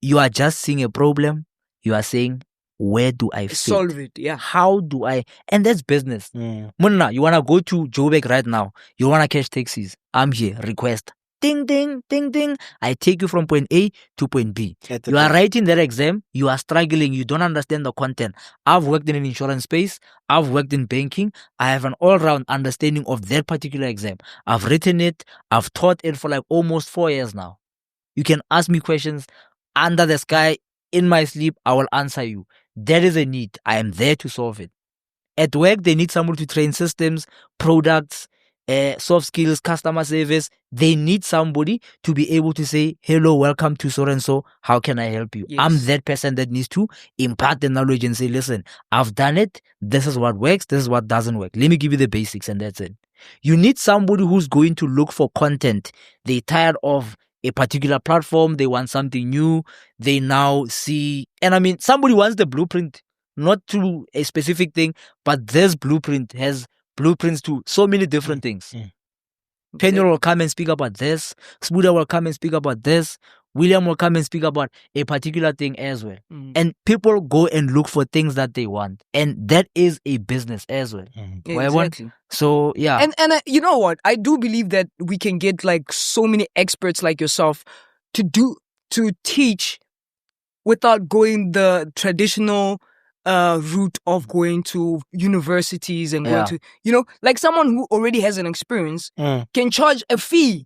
You are just seeing a problem. You are saying, where do I fit? Solve it, yeah. How do I? And that's business. Munna, you wanna go to Joburg right now. You wanna catch taxis. I'm here. Request. Ding, ding, ding, ding. I take you from point A to point B. You are writing that exam. You are struggling. You don't understand the content. I've worked in an insurance space. I've worked in banking. I have an all-round understanding of that particular exam. I've written it. I've taught it for like almost 4 years now. You can ask me questions under the sky, in my sleep. I will answer you. There is a need. I am there to solve it. At work, they need somebody to train systems, products, soft skills, customer service. They need somebody to be able to say, hello, welcome to so-and-so. How can I help you? Yes. I'm that person that needs to impart the knowledge and say, listen, I've done it. This is what works. This is what doesn't work. Let me give you the basics and that's it. You need somebody who's going to look for content. They're tired of a particular platform. They want something new. They now see, and I mean, somebody wants the blueprint, not to a specific thing, but this blueprint has blueprints to so many different things. Penny will come and speak about this. Smuda will come and speak about this. William will come and speak about a particular thing as well. And people go and look for things that they want. And that is a business as well. Exactly. So, yeah. And you know what? I do believe that we can get like so many experts like yourself to teach without going the traditional route of going to universities and going to, you know, like someone who already has an experience can charge a fee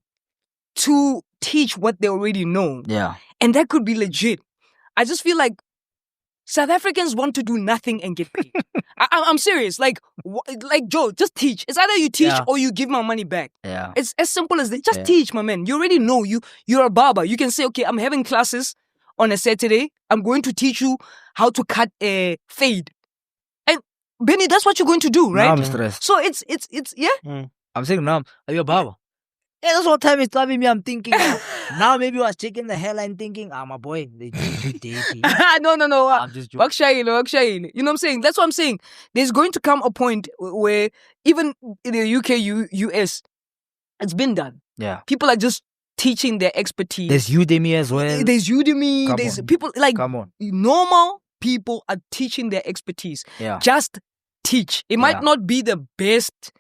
to teach what they already know. Yeah. And that could be legit. I just feel like South Africans want to do nothing and get paid. I'm serious. Like Joe, just teach. It's either you teach or you give my money back. Yeah. It's as simple as that. Just teach, my man. You already know. You're a barber. You can say, okay, I'm having classes on a Saturday. I'm going to teach you how to cut a fade. And Benny, that's what you're going to do, right? Now I'm stressed. So it's yeah. I'm saying now, are you a barber? Yeah, that's what time is stopping me. I'm thinking now maybe I was checking the hairline thinking, my boy, they do dating. No. I'm just joking. Work shy. You know what I'm saying? That's what I'm saying. There's going to come a point where even in the UK, US, it's been done. Yeah. People are just teaching their expertise. There's Udemy as well. There's Udemy. Come There's on. people like Come on. normal people are teaching their expertise. Yeah. Just teach. It might not be the best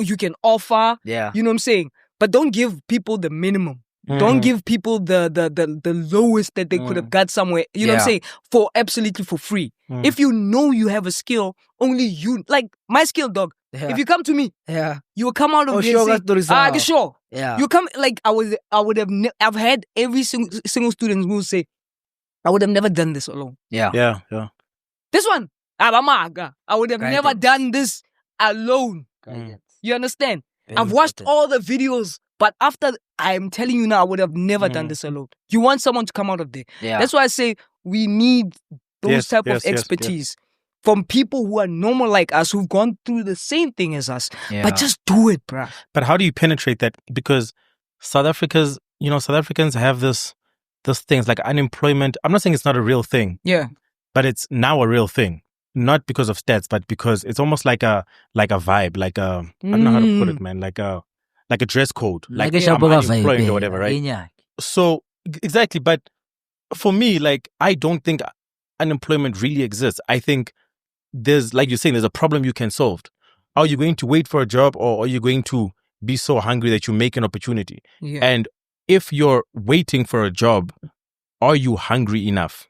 you can offer. Yeah. You know what I'm saying? But don't give people the minimum. Don't give people the lowest that they could have got somewhere. You know what I'm saying? For absolutely for free. If you know you have a skill, only you, like my skill, dog. Yeah. If you come to me, you will come out of here sure, saying, sure. Yeah. You come, like I would have, I've had every single student who will say, I would have never done this alone. Yeah. This one, I would have never done this alone. You understand? I've watched all the videos, but after I'm telling you now, I would have never done this alone. You want someone to come out of there. Yeah. That's why I say we need those type of expertise from people who are normal like us, who've gone through the same thing as us. Yeah. But just do it, bruh. But how do you penetrate that? Because South Africans have this things like unemployment. I'm not saying it's not a real thing. Yeah. But it's now a real thing. Not because of stats, but because it's almost like a vibe, like a I don't know how to put it, man, like a dress code, like a I'm unemployed or whatever, right? Yeah. So exactly, but for me, like I don't think unemployment really exists. I think there's, like you're saying, there's a problem you can solve. Are you going to wait for a job, or are you going to be so hungry that you make an opportunity? Yeah. And if you're waiting for a job, are you hungry enough?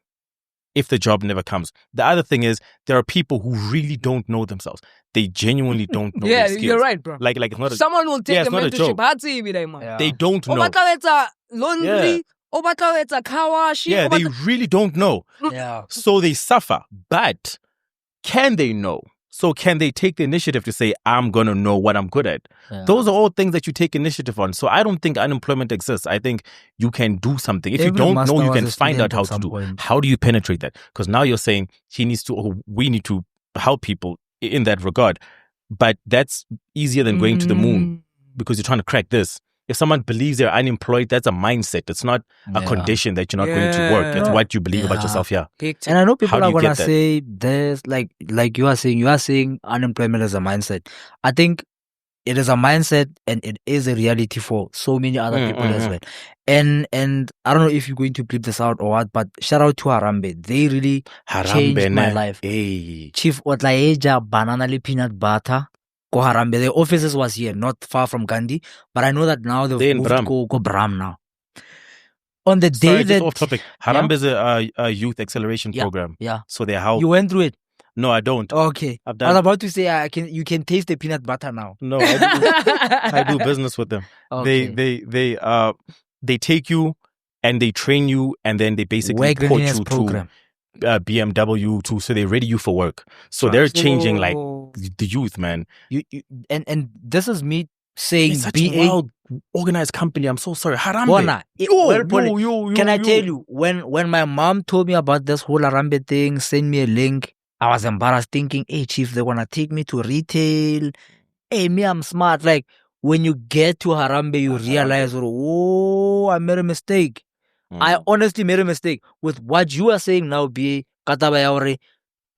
if the job never comes. The other thing is there are people who really don't know themselves. They genuinely don't know their skills. You're right, bro. Like it's not a, Someone will take yeah, the it's not a joke. mentorship. Yeah. They don't know. Obatla laundry, obatla car wash. Yeah, they really don't know. Yeah. So they suffer. But can they know? So can they take the initiative to say, I'm going to know what I'm good at? Yeah. Those are all things that you take initiative on. So I don't think unemployment exists. I think you can do something. If you don't know, you can find out how to do. How do you penetrate that? Because now you're saying we need to help people in that regard. But that's easier than going to the moon because you're trying to crack this. If someone believes they're unemployed, that's a mindset. It's not a condition that you're not going to work. It's what you believe about yourself. Yeah. And I know people are gonna say there's like you are saying unemployment is a mindset. I think it is a mindset and it is a reality for so many other people as well. And I don't know if you're going to bleep this out or what, but shout out to Harambe. They really changed my life. Hey. Chief Otlaeja banana le peanut butter. Go Harambe. The offices was here, not far from Gandhi. But I know that now they've moved to go Bram now. On the day that... off topic. Harambe is a youth acceleration program. Yeah. So they help. You went through it? No, I don't. Okay. I was about to say you can taste the peanut butter now. No, I do business with them. Okay. They take you and they train you and then they basically put you to BMW too, so they ready you for work. So they're changing like the youth, man. And this is me saying it's such a well organized company. I'm so sorry. Harambe. Can I tell you, when my mom told me about this whole Harambe thing, send me a link, I was embarrassed thinking, hey chief, they wanna take me to retail. Hey, me, I'm smart. Like when you get to Harambe, you realize, oh, I made a mistake. I honestly made a mistake with what you are saying now, B.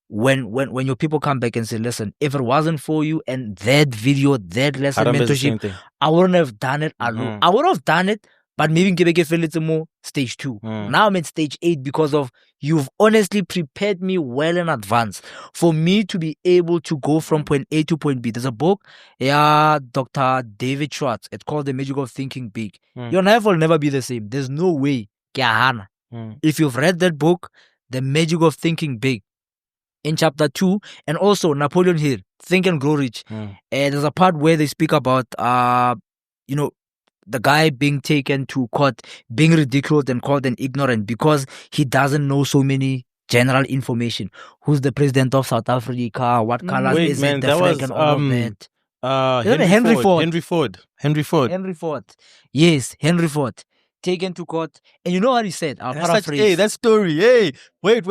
When your people come back and say, listen, if it wasn't for you and that video, that lesson mentorship, I wouldn't have done it alone. I would have done it, but maybe it's more stage 2. Now I'm in stage 8 because of you've honestly prepared me well in advance for me to be able to go from point A to point B. There's a book, Dr. David Schwartz. It's called The Magic of Thinking Big. Your life will never be the same. There's no way. If you've read that book, The Magic of Thinking Big, in chapter 2, and also Napoleon Hill, Think and Grow Rich, there's a part where they speak about, the guy being taken to court, being ridiculed and called an ignorant because he doesn't know so many general information. Who's the president of South Africa? What color is it? The flag and all of that. Henry Ford. Yes, Henry Ford. Taken to court, and you know what he said? I'll paraphrase. Hey, that story. Hey, wait.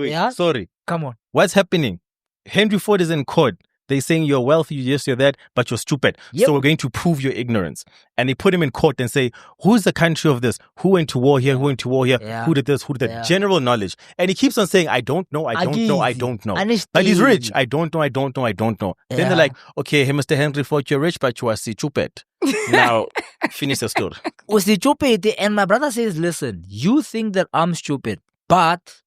Yeah? Sorry. Come on. What's happening? Henry Ford is in court. They're saying you're wealthy, you're this, you're that, but you're stupid. Yep. So we're going to prove your ignorance. And they put him in court and say, who's the country of this? Who went to war here? Who went to war here? Yeah. Who did this? Who did that? Yeah. General knowledge. And he keeps on saying, I don't know. But he's rich. I don't know. Yeah. Then they're like, okay, hey, Mr. Henry Ford, you're rich, but you are stupid. Now, finish the story. Stupid. And my brother says, listen, you think that I'm stupid, but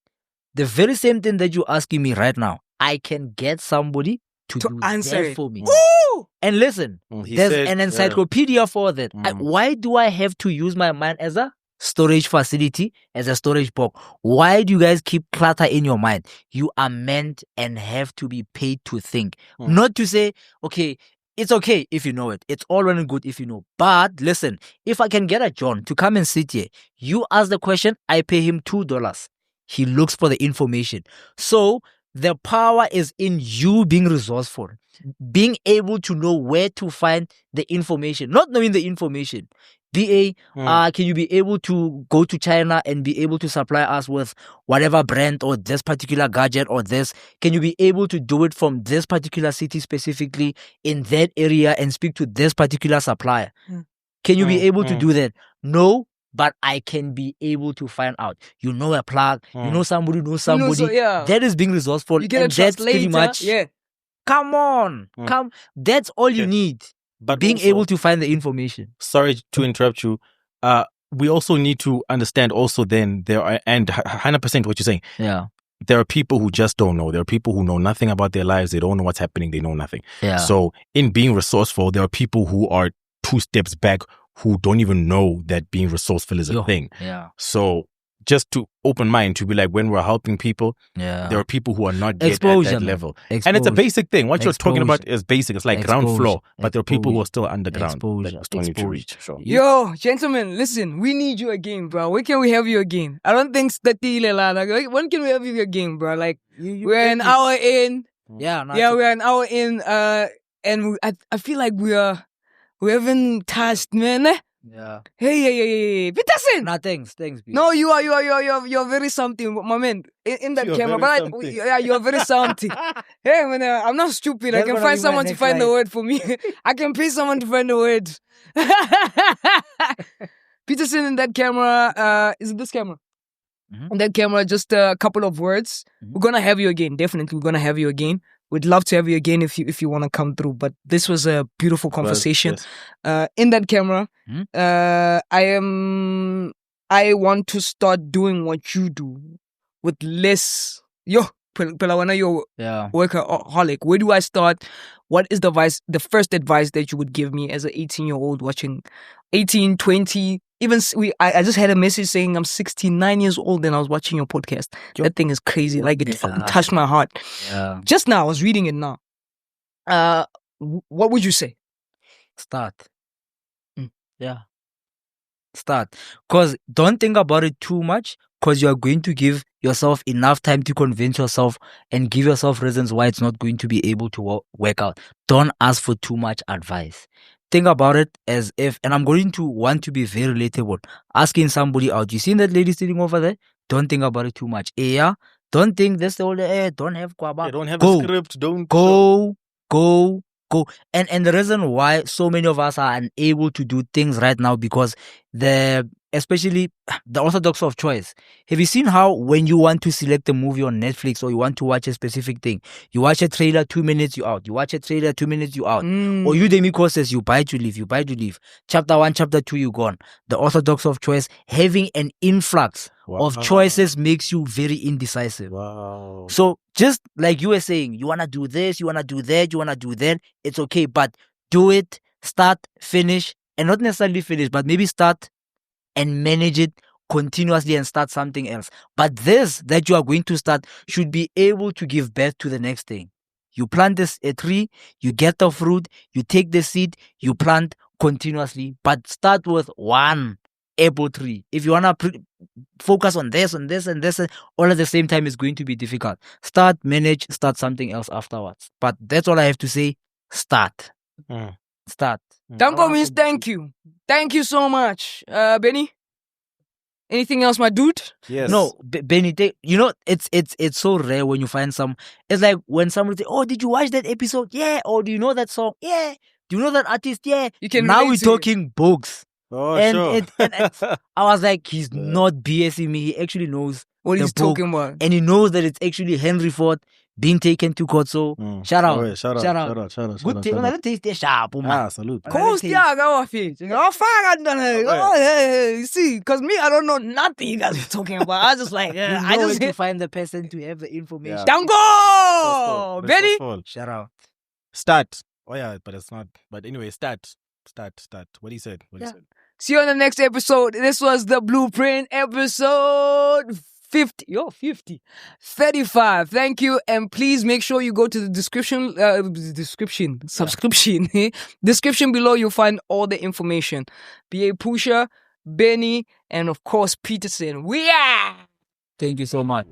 the very same thing that you're asking me right now, I can get somebody to answer it for me. Woo! And listen, there's an encyclopedia for that. Why do I have to use my mind as a storage facility, as a storage box? Why do you guys keep clutter in your mind? You are meant and have to be paid to think. Not to say, okay, it's okay if you know it. It's all well and good if you know. But listen, if I can get a John to come and sit here, you ask the question, I pay him $2. He looks for the information. So the power is in you being resourceful, being able to know where to find the information, not knowing the information. Can you be able to go to China and be able to supply us with whatever brand or this particular gadget or this? Can you be able to do it from this particular city specifically in that area and speak to this particular supplier? Can you be able to do that? No. But I can be able to find out. You know a plug. You know somebody knows somebody. That is being resourceful. You get and that's pretty much. Come on. That's all you need. But being able to find the information. Sorry to interrupt you. We also need to understand also then there are, and 100% what you're saying. Yeah. There are people who just don't know. There are people who know nothing about their lives. They don't know what's happening. They know nothing. Yeah. So in being resourceful, there are people who are 2 steps back who don't even know that being resourceful is a thing. Yeah. So just to open mind to be like, when we're helping people, Yeah. there are people who are not yet Exposure, at that man. level. Exposure. And it's a basic thing. What you're talking about Exposure. is basic. It's like ground Exposure. floor, but there are people who are still Exposure. underground Exposure. that you still need to Exposure. reach. Sure. Yo, gentlemen, listen, we need you again, bro. When can we have you again? I don't think when can we have you again, bro? Like, we're an hour in. Yeah, We're an hour in, and I feel like we haven't touched, man. Yeah. Hey, Peterson! Nah, thanks, B. No, you're very something, my man. In that You're camera, very but something. you're very something. Hey, man, I'm not stupid. I That's can gonna find be my someone to next find the line. word for me. I can pay someone to find the word. Peterson, in that camera, is it this camera? Mhm. In that camera, just a couple of words. Mhm. We're gonna have you again. Definitely, we're gonna have you again. We'd love to have you again if you want to come through. But this was a beautiful conversation. Yes. In that camera, Mhm. I want to start doing what you do with less. Pelawana, you're Yeah. workaholic. Where do I start? What is the first advice that you would give me as an 18-year-old watching 18, 20, even I just had a message saying I'm 69 years old and I was watching your podcast. That thing is crazy. Like, it fucking touched my heart. Yeah. Just now, I was reading it now. What would you say? Start. Mm. Yeah. Start. Because don't think about it too much, because you are going to give yourself enough time to convince yourself and give yourself reasons why it's not going to be able to work out. Don't ask for too much advice. Think about it as if, and I'm going to want to be very relatable, asking somebody out. You seen that lady sitting over there? Don't think about it too much. Yeah. Don't think this the whole don't have kwaba. Yeah, don't have Go. a script. Don't Go. And the reason why so many of us are unable to do things right now, because especially the orthodox of choice. Have you seen how when you want to select a movie on Netflix or you want to watch a specific thing, you watch a trailer, 2 minutes, you out. You watch a trailer, 2 minutes, you out. Or Udemy courses, you buy to leave. Chapter 1, chapter 2, you gone. The orthodox of choice, having an influx of choices makes you very indecisive. Wow. So just like you were saying, you want to do this, you want to do that, you want to do that, it's okay. But do it, start, finish, and not necessarily finish, but maybe start and manage it continuously and start something else. But this that you are going to start should be able to give birth to the next thing. You plant a tree, you get the fruit, you take the seed, you plant continuously, but start with one apple tree. If you want to focus on this, and this, all at the same time, is going to be difficult. Start, manage, start something else afterwards. But that's all I have to say. Start. Start. Danko means thank you. Thank you so much. Benny? Anything else, my dude? Yes. No, Benny, it's so rare when you find some. It's like when somebody say, "Oh, did you watch that episode?" Yeah. Or do you know that song? Yeah. Do you know that artist? Yeah. You can now relate we're to talking books. Oh, And sure. I was like, he's not BSing me. He actually knows What the he's book, talking about. and he knows that it's actually Henry Ford being taken to court. So shout out. Oh, shout out. Good thing. Let's taste sharp, man. Salute. Coast, yeah, go off it. Oh, fuck, you see, because me, I don't know nothing that you're talking about. I just like, I know just where to hit. find the person to have the information. Yeah. Dango! Benny? Shout out. Start. Oh, yeah, but it's not. But anyway, start. What he said. See you on the next episode. This was the Blueprint episode 50. 35. Thank you. And please make sure you go to the description below. You'll find all the information. B.A. Pusha, Benny, and of course, Peterson. We are. Thank you so much.